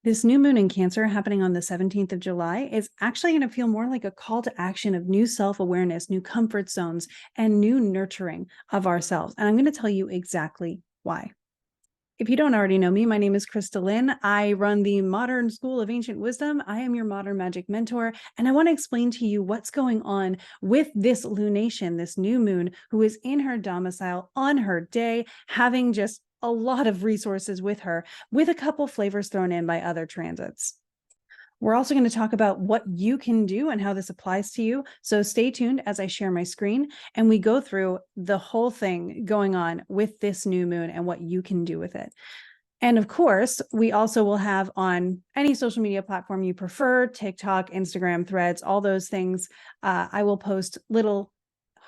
This new moon in Cancer happening on the 17th of July is actually going to feel more like a call to action of new self-awareness, new comfort zones, and new nurturing of ourselves. And I'm going to tell you exactly why. If you don't already know me, my name is Krista Lynn. I run the Modern School of Ancient Wisdom. I am your modern magic mentor, and I want to explain to you what's going on with this lunation, this new moon, who is in her domicile on her day, having just a lot of resources with her, with a couple flavors thrown in by other transits. We're also going to talk about what you can do and how this applies to you. So stay tuned as I share my screen and we go through the whole thing going on with this new moon and what you can do with it. And of course, we also will have on any social media platform you prefer, TikTok, Instagram, Threads, all those things. I will post little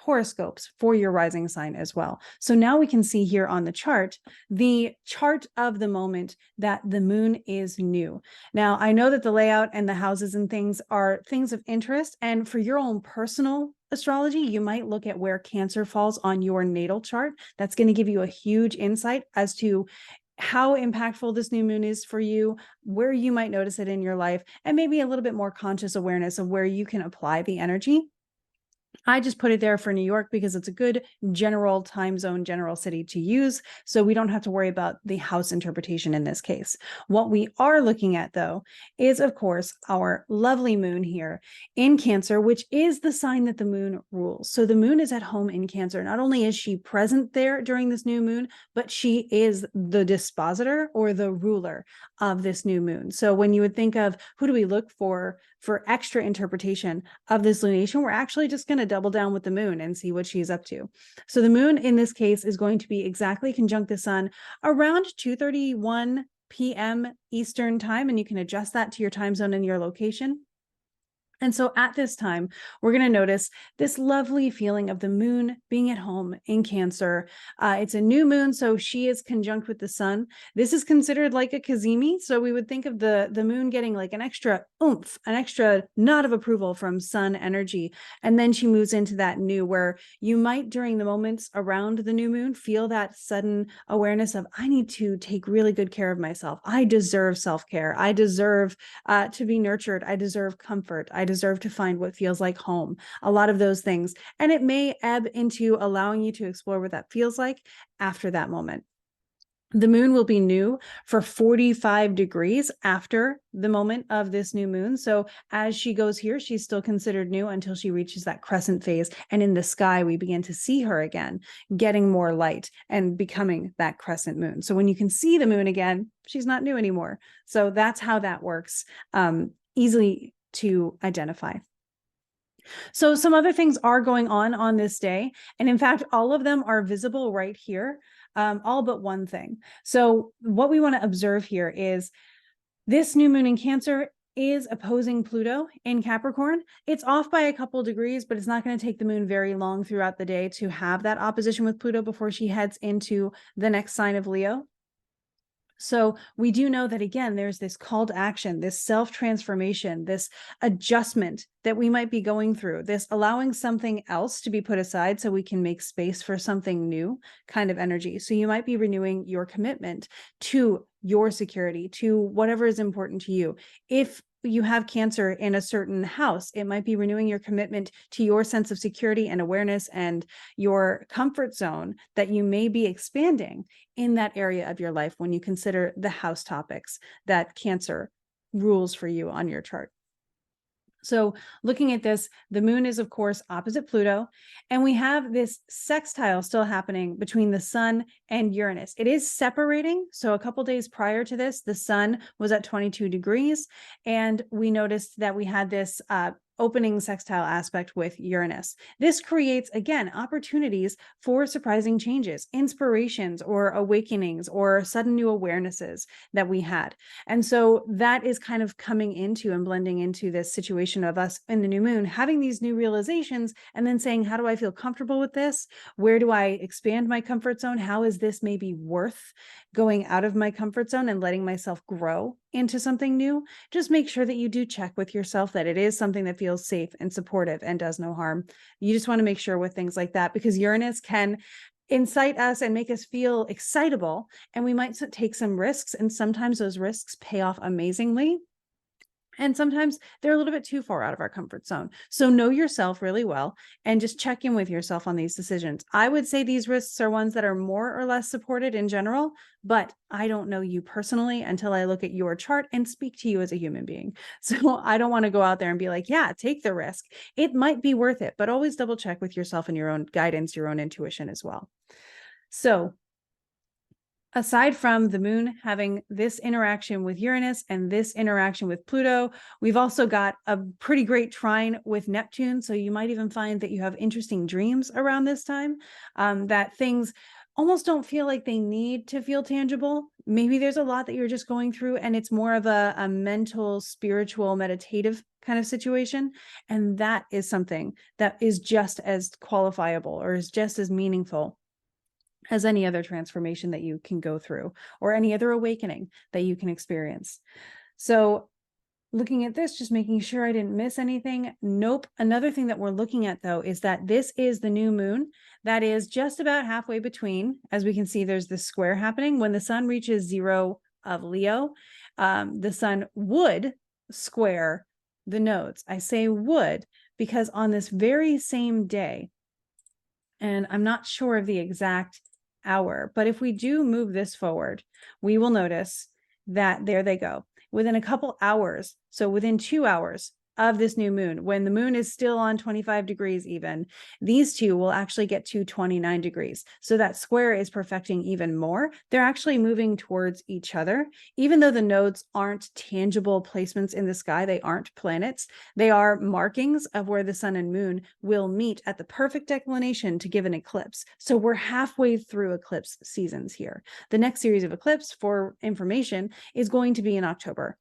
horoscopes for your rising sign as well. So now we can see here on the chart of the moment that the moon is new. Now, I know that the layout and the houses and things are things of interest. And for your own personal astrology, you might look at where Cancer falls on your natal chart. That's going to give you a huge insight as to how impactful this new moon is for you, where you might notice it in your life, and maybe a little bit more conscious awareness of where you can apply the energy. I just put it there for New York because it's a good general time zone, general city to use. So we don't have to worry about the house interpretation in this case. What we are looking at, though, is, of course, our lovely moon here in Cancer, which is the sign that the moon rules. So the moon is at home in Cancer. Not only is she present there during this new moon, but she is the dispositor or the ruler of this new moon. So when you would think of who do we look for extra interpretation of this lunation, we're actually just going to double down with the moon and see what she's up to. So the moon in this case is going to be exactly conjunct the sun around 2:31 p.m. Eastern time, and you can adjust that to your time zone and your location. And so at this time, we're going to notice this lovely feeling of the moon being at home in Cancer. It's a new moon, so she is conjunct with the sun. This is considered like a cazimi. So we would think of the moon getting like an extra oomph, an extra nod of approval from sun energy. And then she moves into that new where you might, during the moments around the new moon, feel that sudden awareness of, I need to take really good care of myself. I deserve self-care. I deserve to be nurtured. I deserve comfort. I deserve to find what feels like home, a lot of those things. And it may ebb into allowing you to explore what that feels like after that moment. The moon will be new for 45 degrees after the moment of this new moon. So as she goes here, she's still considered new until she reaches that crescent phase. And in the sky, we begin to see her again, getting more light and becoming that crescent moon. So when you can see the moon again, she's not new anymore. So that's how that works, easily to identify. So some other things are going on this day. And in fact, all of them are visible right here, all but one thing. So what we want to observe here is this new moon in Cancer is opposing Pluto in Capricorn. It's off by a couple degrees, but it's not going to take the moon very long throughout the day to have that opposition with Pluto before she heads into the next sign of Leo. So we do know that, again, there's this call to action, this self-transformation, this adjustment that we might be going through, this allowing something else to be put aside so we can make space for something new kind of energy. So you might be renewing your commitment to your security, to whatever is important to you. If you have Cancer in a certain house, it might be renewing your commitment to your sense of security and awareness and your comfort zone that you may be expanding in that area of your life when you consider the house topics that Cancer rules for you on your chart. So looking at this, the moon is, of course, opposite Pluto, and we have this sextile still happening between the sun and Uranus. It is separating. So a couple days prior to this, the sun was at 22 degrees, and we noticed that we had this opening sextile aspect with Uranus. This creates, again, opportunities for surprising changes, inspirations or awakenings or sudden new awarenesses that we had. And so that is kind of coming into and blending into this situation of us in the new moon, having these new realizations and then saying, how do I feel comfortable with this? Where do I expand my comfort zone? How is this maybe worth going out of my comfort zone and letting myself grow into something new? Just make sure that you do check with yourself that it is something that feels safe and supportive and does no harm. You just want to make sure with things like that, because Uranus can incite us and make us feel excitable. And we might take some risks. And sometimes those risks pay off amazingly. And sometimes they're a little bit too far out of our comfort zone. So know yourself really well and just check in with yourself on these decisions. I would say these risks are ones that are more or less supported in general, but I don't know you personally until I look at your chart and speak to you as a human being. So I don't want to go out there and be like, yeah, take the risk. It might be worth it, but always double check with yourself and your own guidance, your own intuition as well. So aside from the moon having this interaction with Uranus and this interaction with Pluto, we've also got a pretty great trine with Neptune. So you might even find that you have interesting dreams around this time, that things almost don't feel like they need to feel tangible. Maybe there's a lot that you're just going through and it's more of a mental, spiritual, meditative kind of situation. And that is something that is just as qualifiable or is just as meaningful as any other transformation that you can go through or any other awakening that you can experience. So looking at this, just making sure I didn't miss anything. Nope. Another thing that we're looking at though, is that this is the new moon that is just about halfway between, as we can see, there's this square happening when the sun reaches 0 of Leo. The sun would square the nodes. I say would because on this very same day, and I'm not sure of the exact hour, but if we do move this forward, we will notice that there they go. Within a couple hours, so within 2 hours of this new moon, when the moon is still on 25 degrees even, these two will actually get to 29 degrees. So that square is perfecting even more. They're actually moving towards each other. Even though the nodes aren't tangible placements in the sky, they aren't planets, they are markings of where the sun and moon will meet at the perfect declination to give an eclipse. So we're halfway through eclipse seasons here. The next series of eclipse, for information, is going to be in October.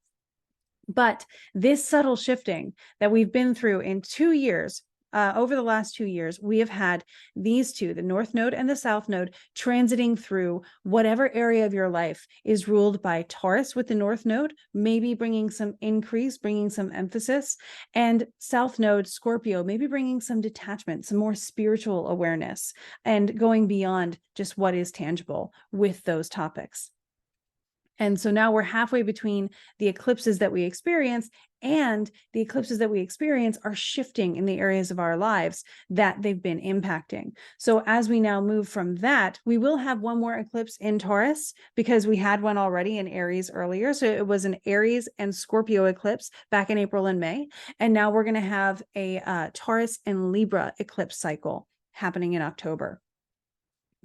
But this subtle shifting that we've been through in 2 years, over the last 2 years, we have had these two, the North Node and the South Node, transiting through whatever area of your life is ruled by Taurus with the North Node, maybe bringing some increase, bringing some emphasis, and South Node, Scorpio, maybe bringing some detachment, some more spiritual awareness, and going beyond just what is tangible with those topics. And so now we're halfway between the eclipses that we experience, and the eclipses that we experience are shifting in the areas of our lives that they've been impacting. So as we now move from that, we will have one more eclipse in Taurus because we had one already in Aries earlier. So it was an Aries and Scorpio eclipse back in April and May. And now we're going to have a Taurus and Libra eclipse cycle happening in October.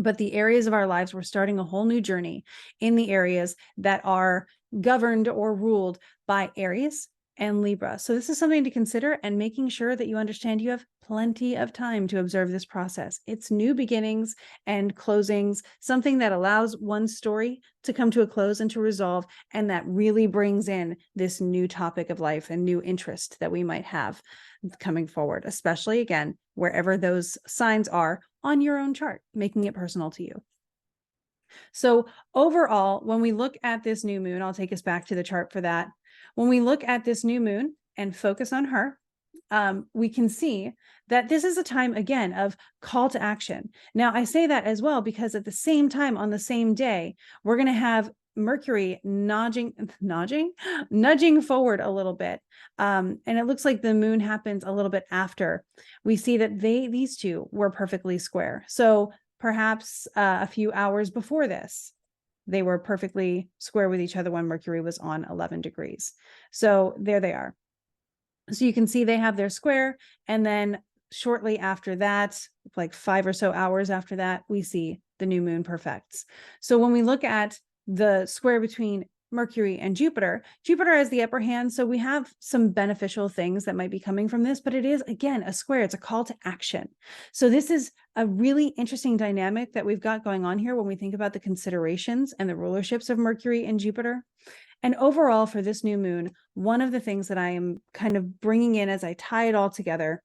But the areas of our lives, we're starting a whole new journey in the areas that are governed or ruled by Aries and Libra. So this is something to consider, and making sure that you understand you have plenty of time to observe this process. It's new beginnings and closings, something that allows one story to come to a close and to resolve, and that really brings in this new topic of life and new interest that we might have coming forward, especially again, wherever those signs are on your own chart, making it personal to you. So overall, when we look at this new moon, I'll take us back to the chart for that. When we look at this new moon and focus on her, we can see that this is a time, again, of call to action. Now, I say that as well because at the same time, on the same day, we're going to have Mercury nudging forward a little bit. And it looks like the moon happens a little bit after. We see that these two were perfectly square. So perhaps a few hours before this, they were perfectly square with each other when Mercury was on 11 degrees. So there they are. So you can see they have their square, and then shortly after that, like 5 or so hours after that, we see the new moon perfects. So when we look at the square between Mercury and Jupiter, Jupiter has the upper hand. So we have some beneficial things that might be coming from this, but it is, again, a square. It's a call to action. So this is a really interesting dynamic that we've got going on here when we think about the considerations and the rulerships of Mercury and Jupiter. And overall, for this new moon, one of the things that I am kind of bringing in as I tie it all together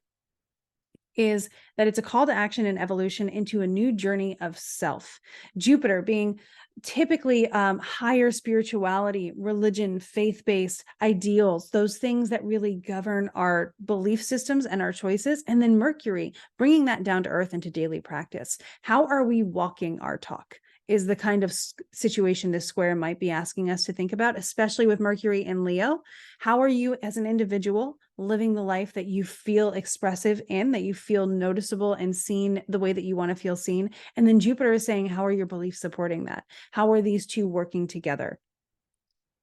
is that it's a call to action and evolution into a new journey of self. Jupiter being typically higher spirituality, religion, faith-based ideals, those things that really govern our belief systems and our choices. And then Mercury, bringing that down to earth into daily practice. How are we walking our talk? Is the kind of situation this square might be asking us to think about, especially with Mercury in Leo. How are you as an individual living the life that you feel expressive in, that you feel noticeable and seen the way that you want to feel seen? And then Jupiter is saying, how are your beliefs supporting that? How are these two working together?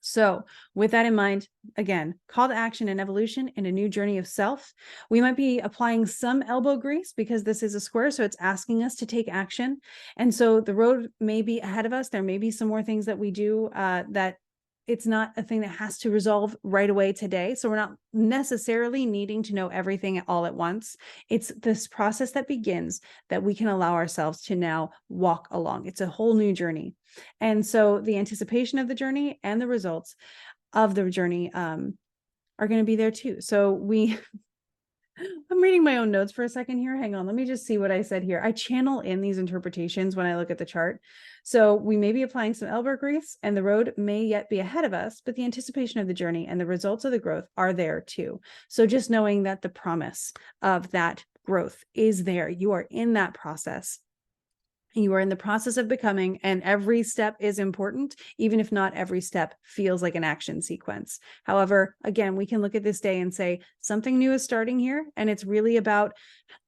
So with that in mind, again, call to action and evolution in a new journey of self. We might be applying some elbow grease because this is a square, so it's asking us to take action. And so the road may be ahead of us. There may be some more things that we do that it's not a thing that has to resolve right away today. So we're not necessarily needing to know everything all at once. It's this process that begins that we can allow ourselves to now walk along. It's a whole new journey. And so the anticipation of the journey and the results of the journey are going to be there too. So I'm reading my own notes for a second here. Hang on. Let me just see what I said here. I channel in these interpretations when I look at the chart. So we may be applying some elbow grease and the road may yet be ahead of us, but the anticipation of the journey and the results of the growth are there too. So just knowing that the promise of that growth is there. You are in that process. You are in the process of becoming, and every step is important, even if not every step feels like an action sequence. However, again, we can look at this day and say something new is starting here, and it's really about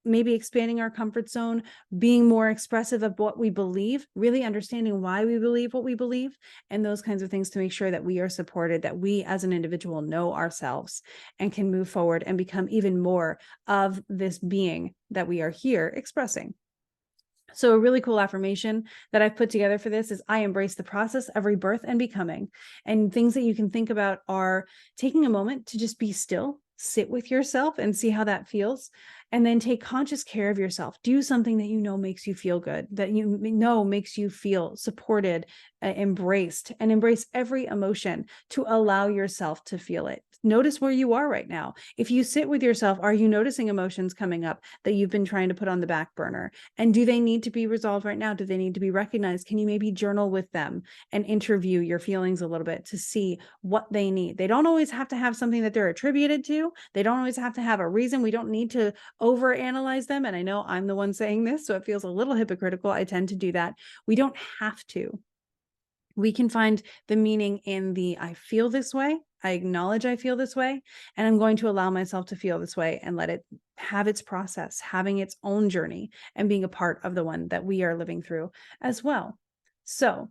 maybe expanding our comfort zone, being more expressive of what we believe, really understanding why we believe what we believe, and those kinds of things to make sure that we are supported, that we as an individual know ourselves and can move forward and become even more of this being that we are here expressing. So a really cool affirmation that I've put together for this is I embrace the process of rebirth and becoming. And things that you can think about are taking a moment to just be still, sit with yourself and see how that feels. And then take conscious care of yourself. Do something that you know makes you feel good, that you know makes you feel supported, embraced, and embrace every emotion to allow yourself to feel it. Notice where you are right now. If you sit with yourself, are you noticing emotions coming up that you've been trying to put on the back burner? And do they need to be resolved right now? Do they need to be recognized? Can you maybe journal with them and interview your feelings a little bit to see what they need? They don't always have to have something that they're attributed to. They don't always have to have a reason. We don't need to overanalyze them. And I know I'm the one saying this, so it feels a little hypocritical. I tend to do that. We don't have to. We can find the meaning in the I feel this way. I acknowledge I feel this way, and I'm going to allow myself to feel this way and let it have its process, having its own journey and being a part of the one that we are living through as well. So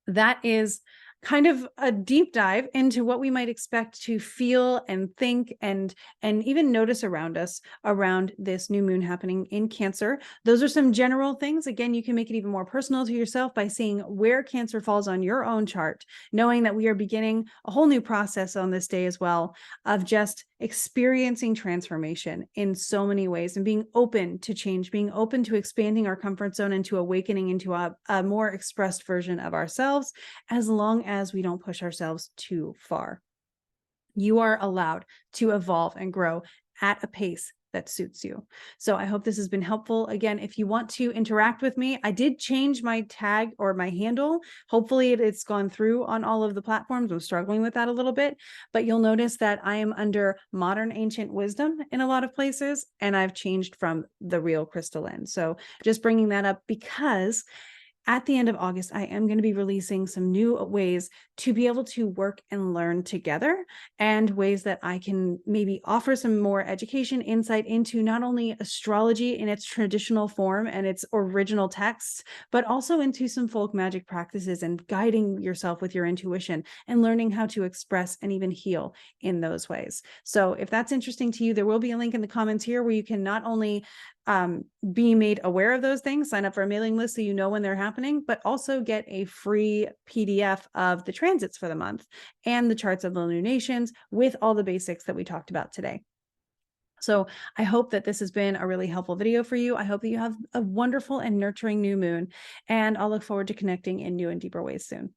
that is kind of a deep dive into what we might expect to feel and think and even notice around us around this new moon happening in Cancer. Those are some general things. Again, you can make it even more personal to yourself by seeing where Cancer falls on your own chart, knowing that we are beginning a whole new process on this day as well of just experiencing transformation in so many ways and being open to change, being open to expanding our comfort zone and to awakening into a more expressed version of ourselves, as long as we don't push ourselves too far. You are allowed to evolve and grow at a pace that suits you. So I hope this has been helpful. Again, if you want to interact with me, I did change my tag or my handle. Hopefully it's gone through on all of the platforms. I'm struggling with that a little bit, but you'll notice that I am under Modern Ancient Wisdom in a lot of places, and I've changed from the Real Crystalline. So just bringing that up because at the end of August, I am going to be releasing some new ways to be able to work and learn together, and ways that I can maybe offer some more education, insight into not only astrology in its traditional form and its original texts, but also into some folk magic practices and guiding yourself with your intuition and learning how to express and even heal in those ways. So if that's interesting to you, there will be a link in the comments here where you can not only be made aware of those things, sign up for a mailing list so you know when they're happening, but also get a free PDF of the transits for the month and the charts of the lunations with all the basics that we talked about today. So I hope that this has been a really helpful video for you. I hope that you have a wonderful and nurturing new moon, and I'll look forward to connecting in new and deeper ways soon.